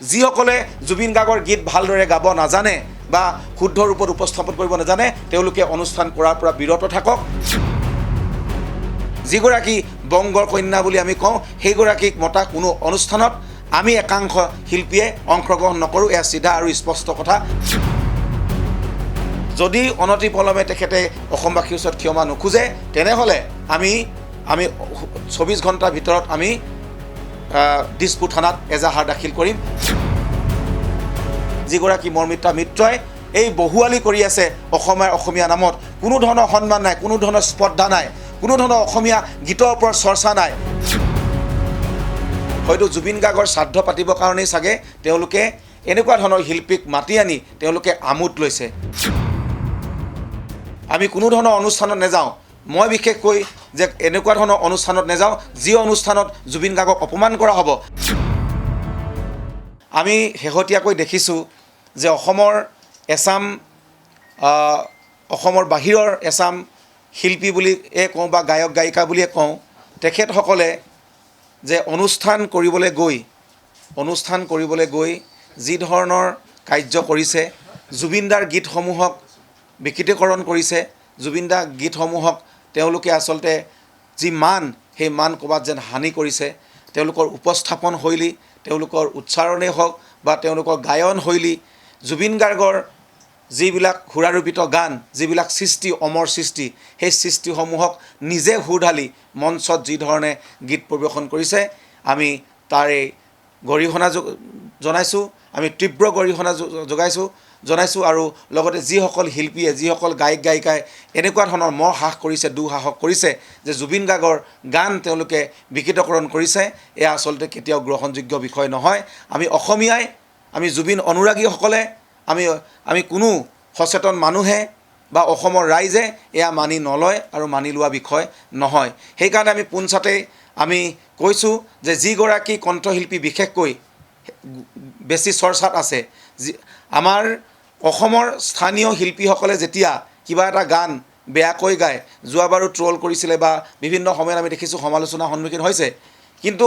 যিসকলে জুবিন গাৰ্গৰ গীত ভালদৰে গাব নাজানে বা শুদ্ধ ৰূপত উপস্থাপন কৰিব নাজানে তেওঁলোকে অনুষ্ঠান কৰাৰ পৰা বিৰত থাকক। যিগৰাকী বংগৰ কন্যা বুলি আমি কওঁ সেইগৰাকীক মতা কোনো অনুষ্ঠানত আমি একাংশ শিল্পীয়ে অংশগ্ৰহণ নকৰোঁ। এয়া চিধা আৰু স্পষ্ট কথা। যদি অনতিপলমে তেখেতে অসমবাসীৰ ওচৰত ক্ষমা নোখোজে তেনেহ'লে আমি 24 ঘণ্টাৰ ভিতৰত আমি দিছপুৰ থানাত এজাহাৰ দাখিল কৰিম। যিগৰাকী মৰ্মিতা মিত্ৰই এই বহুৱালি কৰি আছে অসমীয়া নামত, কোনো ধৰণৰ সন্মান নাই, কোনো ধৰণৰ স্পৰ্ধা নাই, কোনো ধৰণৰ অসমীয়া গীতৰ ওপৰত চৰ্চা নাই। হয়তো জুবিন গাৰ্গৰ শ্ৰাদ্ধ পাতিবৰ কাৰণেই চাগে তেওঁলোকে এনেকুৱা ধৰণৰ শিল্পীক মাতি আনি তেওঁলোকে আমোদ লৈছে। আমি কোনো ধৰণৰ অনুষ্ঠানত নাযাওঁ। মই বিশেষকৈ যে এনেকুৱা ধৰণৰ অনুষ্ঠানত নাযাওঁ যি অনুষ্ঠানত জুবিন গাৰ্গক অপমান কৰা হ'ব। আমি শেহতীয়াকৈ দেখিছোঁ যে অসমৰ বাহিৰৰ এচাম শিল্পী বুলিয়ে কওঁ বা গায়ক গায়িকা বুলিয়ে কওঁ, তেখেতসকলে যে অনুষ্ঠান কৰিবলৈ গৈ যি ধৰণৰ কাৰ্য কৰিছে, জুবিনদাৰ গীতসমূহক বিকৃতিকৰণ কৰিছে, জুবিনদাৰ গীতসমূহক তেওঁলোকে আচলতে যি মান, সেই মান ক'ৰবাত যেন হানি কৰিছে। তেওঁলোকৰ উপস্থাপন শৈলী, তেওঁলোকৰ উচ্চাৰণেই হওক বা তেওঁলোকৰ গায়ন শৈলী, জুবিন গাৰ্গৰ যিবিলাক সুৰাৰূপিত গান, যিবিলাক সৃষ্টি, অমৰ সৃষ্টি, সেই সৃষ্টিসমূহক নিজে সুৰ ঢালি মঞ্চত যি ধৰণে গীত পৰিৱেশন কৰিছে, আমি তাৰে গৰিহণা জনাইছোঁ, আমি তীব্ৰ গৰিহণা জনাইছোঁ আৰু লগতে যিসকল শিল্পীয়ে, যিসকল গায়ক গায়িকাই এনেকুৱা ধৰণৰ হ্ৰাস কৰিছে, দুঃসাহস কৰিছে যে জুবিন গাৰ্গৰ গান তেওঁলোকে বিকৃতকৰণ কৰিছে, এয়া আচলতে কেতিয়াও গ্ৰহণযোগ্য বিষয় নহয়। আমি অসমীয়াই, আমি জুবিন অনুৰাগীসকলে, আমি কোনো সচেতন মানুহে বা অসমৰ ৰাইজে এয়া মানি নলয় আৰু মানি লোৱা বিষয় নহয়। সেইকাৰণে আমি পোনছাতেই আমি কৈছোঁ যে যিগৰাকী কণ্ঠশিল্পী বিশেষকৈ বেছি চৰ্চাত আছে, আমাৰ অসমৰ স্থানীয় শিল্পীসকলে যেতিয়া কিবা এটা গান বেয়াকৈ গায়, যোৱাবাৰো ট্ৰল কৰিছিলে বা বিভিন্ন সময়ত আমি দেখিছোঁ সমালোচনাৰ সন্মুখীন হৈছে, কিন্তু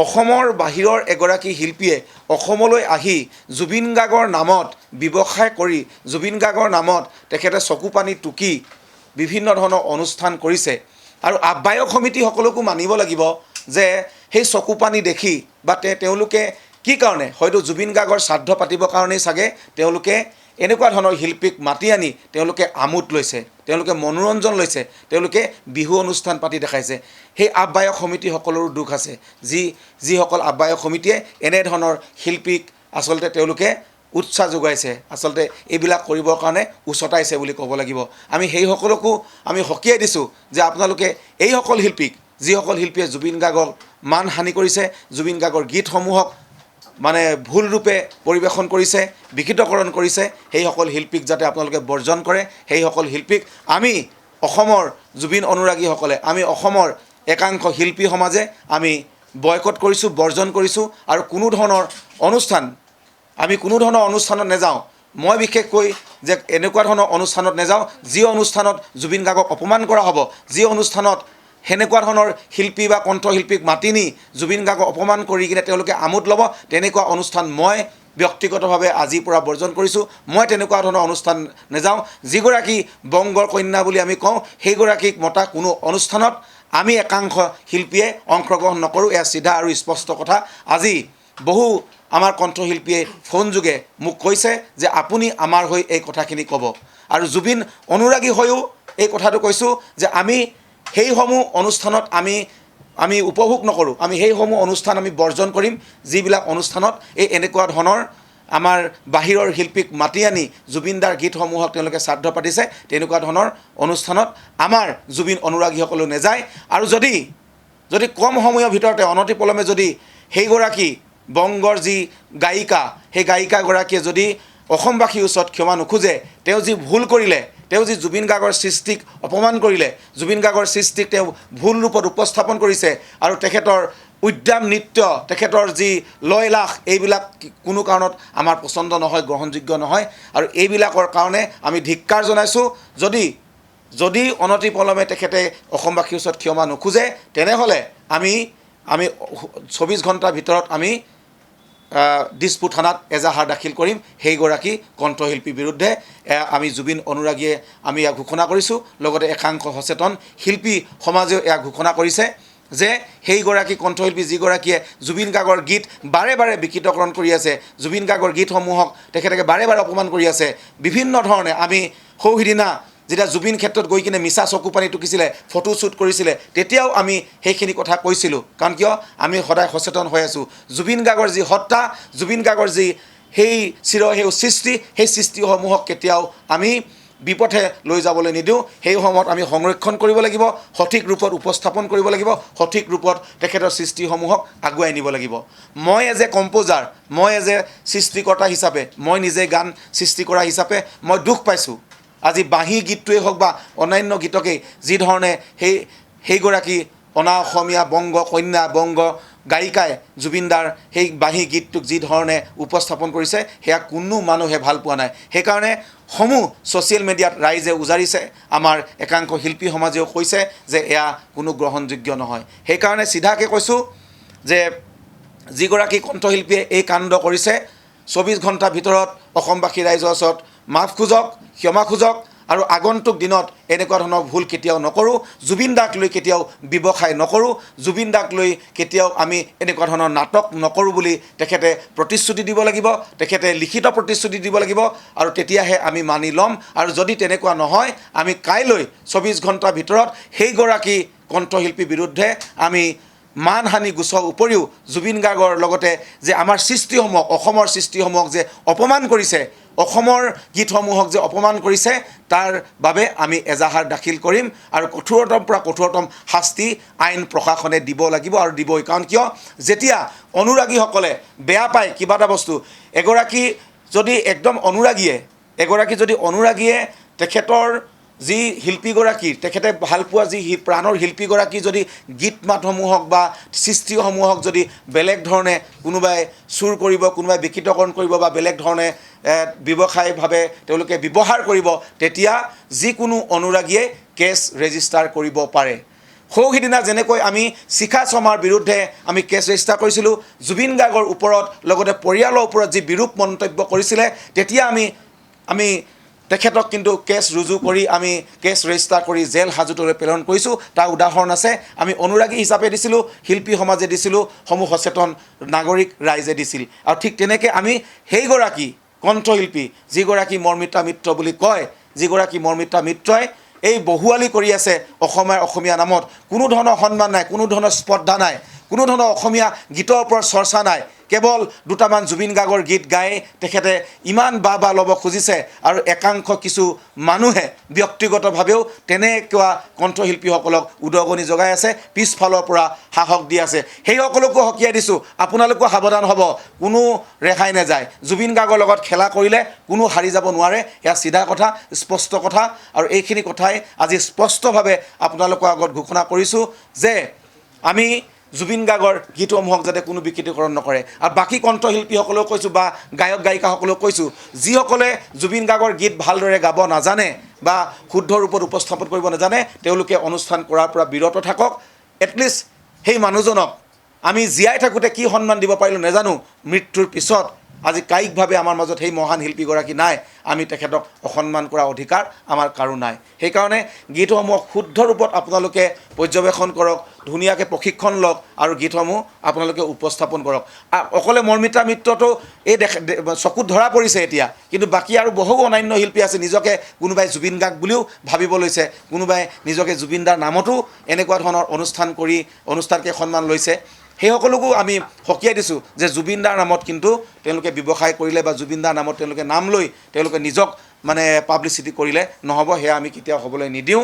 অসমৰ বাহিৰৰ এগৰাকী শিল্পীয়ে অসমলৈ আহি জুবিন গাৰ্গৰ নামত ব্যৱসায় কৰি, জুবিন গাৰ্গৰ নামত তেখেতে চকুপানী টুকি বিভিন্ন ধৰণৰ অনুষ্ঠান কৰিছে। আৰু আহ্বায়ক সমিতিসকলকো মানিব লাগিব যে সেই চকুপানী দেখি বা তেওঁলোকে কি কাৰণে, হয়তো জুবিন গাৰ্গৰ শ্ৰাদ্ধ পাতিবৰ কাৰণেই চাগে তেওঁলোকে এনেকুৱা ধৰণৰ শিল্পীক মাতি আনি তেওঁলোকে আমোদ লৈছে, তেওঁলোকে মনোৰঞ্জন লৈছে, তেওঁলোকে বিহু অনুষ্ঠান পাতি দেখাইছে। সেই আহ্বায়ক সমিতিসকলৰো দুখ আছে, যিসকল আহ্বায়ক সমিতিয়ে এনেধৰণৰ শিল্পীক আচলতে তেওঁলোকে উৎসাহ যোগাইছে, আচলতে এইবিলাক কৰিবৰ কাৰণে উচতাইছে বুলি ক'ব লাগিব। আমি সেইসকলকো আমি সকীয়াই দিছোঁ যে আপোনালোকে এইসকল শিল্পীক, যিসকল শিল্পীয়ে জুবিন গাৰ্গক মানহানি কৰিছে, জুবিন গাৰ্গৰ গীতসমূহক মানে ভুল ৰূপে পৰিৱেশন কৰিছে, বিকৃতকৰণ কৰিছে, সেইসকল শিল্পীক যাতে আপোনালোকে বৰ্জন কৰে। সেইসকল শিল্পীক আমি অসমৰ জুবিন অনুৰাগীসকলে, আমি অসমৰ একাংশ শিল্পী সমাজে আমি বয়কট কৰিছোঁ, বৰ্জন কৰিছোঁ। আৰু কোনো ধৰণৰ অনুষ্ঠানত নাযাওঁ। মই বিশেষকৈ যে এনেকুৱা ধৰণৰ অনুষ্ঠানত নাযাওঁ যি অনুষ্ঠানত জুবিন গাৰ্গক অপমান কৰা হ'ব, যি অনুষ্ঠানত সেনেকুৱা ধৰণৰ শিল্পী বা কণ্ঠশিল্পীক মাতি নি জুবিন গাৰ্গক অপমান কৰি কিনে তেওঁলোকে আমোদ ল'ব, তেনেকুৱা অনুষ্ঠান মই ব্যক্তিগতভাৱে আজিৰ পৰা বৰ্জন কৰিছোঁ। মই তেনেকুৱা ধৰণৰ অনুষ্ঠান নাযাওঁ। যিগৰাকী বংগৰ কন্যা বুলি আমি কওঁ সেইগৰাকীক মতা কোনো অনুষ্ঠানত আমি একাংশ শিল্পীয়ে অংশগ্ৰহণ নকৰোঁ। এয়া চিধা আৰু স্পষ্ট কথা। আজি বহু আমাৰ কণ্ঠশিল্পীয়ে ফোন যোগে মোক কৈছে যে আপুনি আমাৰ হৈ এই কথাখিনি ক'ব, আৰু জুবিন অনুৰাগী হৈও এই কথাটো কৈছোঁ যে আমি সেইসমূহ অনুষ্ঠানত আমি উপভোগ নকৰোঁ, আমি সেইসমূহ অনুষ্ঠান আমি বৰ্জন কৰিম যিবিলাক অনুষ্ঠানত এনেকুৱা ধৰণৰ আমাৰ বাহিৰৰ শিল্পীক মাতি আনি জুবিনদাৰ গীতসমূহক তেওঁলোকে শ্ৰাদ্ধ পাতিছে, তেনেকুৱা ধৰণৰ অনুষ্ঠানত আমাৰ জুবিন অনুৰাগীসকলেও নাযায়। আৰু যদি কম সময়ৰ ভিতৰতে অনতিপলমে যদি সেইগৰাকী বংগৰ যি গায়িকা, সেই গায়িকাগৰাকীয়ে যদি অসমবাসীৰ ওচৰত ক্ষমা নোখোজে, তেওঁ যি ভুল কৰিলে, তেওঁ যি জুবিন গাৰ্গৰ সৃষ্টিক অপমান কৰিলে, জুবিন গাৰ্গৰ সৃষ্টিক তেওঁ ভুল ৰূপত উপস্থাপন কৰিছে, আৰু তেখেতৰ উদ্যাম নৃত্য, তেখেতৰ যি লয়লাস, এইবিলাক কোনো কাৰণত আমাৰ পচন্দ নহয়, গ্ৰহণযোগ্য নহয়। আৰু এইবিলাকৰ কাৰণে আমি ধিক্কাৰ জনাইছোঁ। যদি অনতিপলমে তেখেতে অসমবাসীৰ ওচৰত ক্ষমা নোখোজে তেনেহ'লে আমি 24 ঘণ্টাৰ ভিতৰত আমি দিছপুৰ থানাত এজাহাৰ দাখিল কৰিম সেইগৰাকী কণ্ঠশিল্পীৰ বিৰুদ্ধে। আমি জুবিন অনুৰাগীয়ে আমি ইয়াক ঘোষণা কৰিছোঁ, লগতে একাংশ সচেতন শিল্পী সমাজেও ইয়াক ঘোষণা কৰিছে যে সেইগৰাকী কণ্ঠশিল্পী যিগৰাকীয়ে জুবিন গাৰ্গৰ গীত বাৰে বাৰে বিকৃতকৰণ কৰি আছে, জুবিন গাৰ্গৰ গীতসমূহক তেখেতে বাৰে বাৰে অপমান কৰি আছে বিভিন্ন ধৰণে। আমি সৌসিদিনা যেতিয়া জুবিন ক্ষেত্ৰত গৈ কিনে মিছা চকু পানী টুকিছিলে, ফটো শ্বুট কৰিছিলে, তেতিয়াও আমি সেইখিনি কথা কৈছিলোঁ। কাৰণ কিয় আমি সদায় সচেতন হৈ আছোঁ। জুবিন গাৰ্গৰ যি হত্যা, জুবিন গাৰ্গৰ যি সেই চিৰসেউজ সৃষ্টি, সেই সৃষ্টিসমূহক কেতিয়াও আমি বিপথে লৈ যাবলৈ নিদিওঁ। সেই সময়ত আমি সংৰক্ষণ কৰিব লাগিব, সঠিক ৰূপত উপস্থাপন কৰিব লাগিব, সঠিক ৰূপত তেখেতৰ সৃষ্টিসমূহক আগুৱাই নিব লাগিব। মই এজ এ কম্প'জাৰ, মই এজ এ সৃষ্টিকৰ্তা হিচাপে, মই নিজে গান সৃষ্টি কৰা হিচাপে মই দুখ পাইছোঁ। আজি বাঁহী গীতটোৱেই হওক বা অন্যান্য গীতকেই যি ধৰণে সেইগৰাকী অনা অসমীয়া বংগ কন্যা বংগ গায়িকাই জুবিনদাৰ সেই বাঁহী গীতটোক যি ধৰণে উপস্থাপন কৰিছে, সেয়া কোনো মানুহে ভাল পোৱা নাই। সেইকাৰণে সমূহ ছ'চিয়েল মিডিয়াত ৰাইজে উজাৰিছে, আমাৰ একাংশ শিল্পী সমাজেও কৈছে যে এয়া কোনো গ্ৰহণযোগ্য নহয়। সেইকাৰণে চিধাকৈ কৈছোঁ যে যিগৰাকী কণ্ঠশিল্পীয়ে এই কাণ্ড কৰিছে, 24 ঘণ্টাৰ ভিতৰত অসমবাসী ৰাইজৰ ওচৰত মাফ খোজক, ক্ষমা খোজক, আৰু আগন্তুক দিনত এনেকুৱা ধৰণৰ ভুল কেতিয়াও নকৰোঁ। জুবিন দাক লৈ কেতিয়াও ব্যৱসায় নকৰোঁ, জুবিন দাক লৈ কেতিয়াও আমি এনেকুৱা ধৰণৰ নাটক নকৰোঁ বুলি তেখেতে প্ৰতিশ্ৰুতি দিব লাগিব, তেখেতে লিখিত প্ৰতিশ্ৰুতি দিব লাগিব, আৰু তেতিয়াহে আমি মানি ল'ম। আৰু যদি তেনেকুৱা নহয়, আমি কাইলৈ 24 ঘণ্টাৰ ভিতৰত সেইগৰাকী কণ্ঠশিল্পীৰ বিৰুদ্ধে আমি মানহানি গোচৰ উপৰিও জুবিন গাৰ্গৰ লগতে যে আমাৰ সৃষ্টিসমূহক, অসমৰ সৃষ্টিসমূহক যে অপমান কৰিছে, অসমৰ গীতসমূহক যে অপমান কৰিছে, তাৰ বাবে আমি এজাহাৰ দাখিল কৰিম। আৰু কঠোৰতম পৰা কঠোৰতম শাস্তি আইন প্ৰশাসনে দিব লাগিব আৰু দিবই। কাৰণ কিয়, যেতিয়া অনুৰাগীসকলে বেয়া পায় কিবা এটা বস্তু, এগৰাকী যদি একদম অনুৰাগীয়ে তেখেতৰ যি শিল্পীগৰাকী, তেখেতে ভালপোৱা যি প্ৰাণৰ শিল্পীগৰাকী যদি গীত মাতসমূহক বা সৃষ্টিসমূহক যদি বেলেগ ধৰণে কোনোবাই চুৰ কৰিব, কোনোবাই বিকৃতকৰণ কৰিব বা বেলেগ ধৰণে ব্যৱসায়িকভাৱে তেওঁলোকে ব্যৱহাৰ কৰিব, তেতিয়া যিকোনো অনুৰাগীয়ে কেছ ৰেজিষ্টাৰ কৰিব পাৰে। সৌসিদিনা যেনেকৈ আমি শিখা শৰ্মাৰ বিৰুদ্ধে আমি কেছ ৰেজিষ্টাৰ কৰিছিলোঁ, জুবিন গাৰ্গৰ ওপৰত লগতে পৰিয়ালৰ ওপৰত যি বিৰূপ মন্তব্য কৰিছিলে, তেতিয়া আমি তেখেতক কিন্তু কেছ ৰুজু কৰি আমি কেছ ৰেজিষ্টাৰ কৰি জেল হাজোতলৈ প্ৰেৰণ কৰিছোঁ। তাৰ উদাহৰণ আছে। আমি অনুৰাগী হিচাপে দিছিলোঁ, শিল্পী সমাজে দিছিলোঁ, সমূহ সচেতন নাগৰিক ৰাইজে দিছিল। আৰু ঠিক তেনেকৈ আমি সেইগৰাকী কণ্ঠশিল্পী যিগৰাকী মৰ্মিতা মিত্ৰ বুলি কয়, যিগৰাকী মৰ্মিতা মিত্ৰই এই বহুৱালি কৰি আছে অসমীয়া নামত, কোনো ধৰণৰ সন্মান নাই, কোনো ধৰণৰ স্পৰ্ধা নাই, কোনো ধৰণৰ অসমীয়া গীতৰ ওপৰত চৰ্চা নাই, কেৱল দুটামান জুবিন গাৰ্গৰ গীত গাই তেখেতে ইমান বা ল'ব খুজিছে। আৰু একাংশ কিছু মানুহে ব্যক্তিগতভাৱেও তেনেকুৱা কণ্ঠশিল্পীসকলক উদগনি যোগাই আছে, পিছফালৰ পৰা সাহস দি আছে। সেইসকলকো সকীয়াই দিছোঁ, আপোনালোকো সাৱধান হ'ব, কোনো ৰেহাই নাযায়। জুবিন গাৰ্গৰ লগত খেলা কৰিলে কোনো হাৰি যাব নোৱাৰে, এয়া চিধা কথা, স্পষ্ট কথা। আৰু এইখিনি কথাই আজি স্পষ্টভাৱে আপোনালোকৰ আগত ঘোষণা কৰিছোঁ যে আমি জুবিন গাৰ্গৰ গীতসমূহক যাতে কোনো বিকৃতিকৰণ নকৰে। আৰু বাকী কণ্ঠশিল্পীসকলেও কৈছোঁ বা গায়ক গায়িকাসকলেও কৈছোঁ, যিসকলে জুবিন গাৰ্গৰ গীত ভালদৰে গাব নাজানে বা শুদ্ধ ৰূপত উপস্থাপন কৰিব নাজানে, তেওঁলোকে অনুষ্ঠান কৰাৰ পৰা বিৰত থাকক। এটলিষ্ট সেই মানুহজনক আমি জীয়াই থাকোঁতে কি সন্মান দিব পাৰিলোঁ নাজানো, মৃত্যুৰ পিছত আজি কায়িকভাৱে আমাৰ মাজত সেই মহান শিল্পীগৰাকী নাই, আমি তেখেতক অসন্মান কৰা অধিকাৰ আমাৰ কাৰো নাই। সেইকাৰণে গীতসমূহক শুদ্ধ ৰূপত আপোনালোকে পৰ্যবেক্ষণ কৰক, ধুনীয়াকৈ প্ৰশিক্ষণ লওক আৰু গীতসমূহ আপোনালোকে উপস্থাপন কৰক। অকলে মৰ্মিতা মিত্ৰটো এই চকুত ধৰা পৰিছে এতিয়া, কিন্তু বাকী আৰু বহু অন্যান্য শিল্পী আছে, নিজকে কোনোবাই জুবিন গাৰ্গ বুলিও ভাবিব লৈছে, কোনোবাই নিজকে জুবিনদাৰ নামতো এনেকুৱা ধৰণৰ অনুষ্ঠানকে সন্মান লৈছে। সেইসকলকো আমি সকীয়াই দিছোঁ যে জুবিনদাৰ নামত কিন্তু তেওঁলোকে ব্যৱসায় কৰিলে বা জুবিনদাৰ নামত তেওঁলোকে নাম লৈ তেওঁলোকে নিজক পাব্লিচিটি কৰিলে নহ'ব, সেয়া আমি কেতিয়াও হ'বলৈ নিদিওঁ।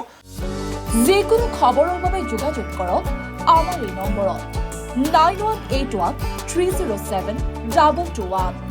যিকোনো খবৰৰ বাবে যোগাযোগ কৰক আমাৰ এই নম্বৰত 9181 307 221।